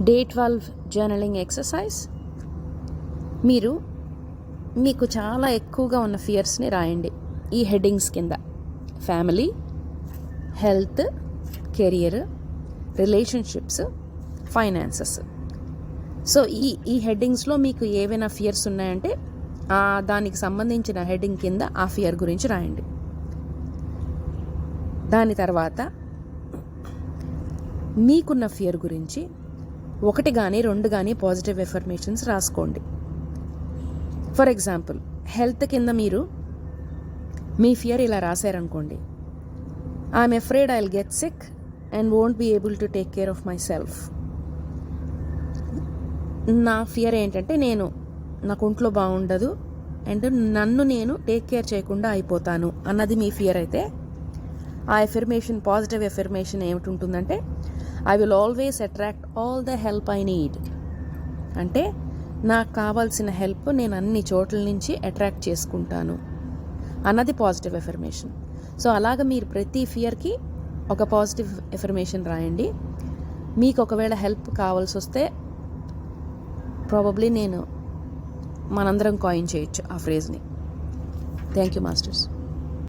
Day 12 journaling exercise. మీకు చాలా ఎక్కువగా ఉన్న ఫియర్స్ని రాయండి ఈ హెడ్డింగ్స్ కింద: family, health, career, relationships, finances. So ఈ హెడ్డింగ్స్లో మీకు ఏవైనా ఫియర్స్ ఉన్నాయంటే దానికి సంబంధించిన హెడ్డింగ్ కింద ఆ ఫియర్ గురించి రాయండి. దాని తర్వాత మీకున్న ఫియర్ గురించి 1 కానీ 2 కానీ పాజిటివ్ ఎఫర్మేషన్స్ రాసుకోండి. ఫర్ ఎగ్జాంపుల్, హెల్త్ కింద మీరు మీ ఫియర్ ఇలా రాశారనుకోండి: I'm afraid I will get sick and won't be able to take care of my self. నా ఫియర్ ఏంటంటే నాకు ఒంట్లో బాగుండదు అండ్ నన్ను నేను టేక్ కేర్ చేయకుండా అయిపోతాను అన్నది మీ ఫియర్ అయితే, ఆ ఎఫర్మేషన్, పాజిటివ్ ఎఫర్మేషన్ ఏమిటి ఉంటుందంటే, I will always attract all the help I need. అంటే నాకు కావాల్సిన హెల్ప్ నేను అన్ని చోట్ల నుంచి అట్రాక్ట్ చేసుకుంటాను అన్నది పాజిటివ్ ఎఫర్మేషన్. సో అలాగ మీరు ప్రతి ఫియర్కి ఒక పాజిటివ్ ఎఫర్మేషన్ రాయండి. మీకు ఒకవేళ హెల్ప్ కావాల్సి వస్తే ప్రాబబ్లీ మనందరం కాయిన్ చేయొచ్చు ఆ ఫ్రేజ్ని. Thank you masters.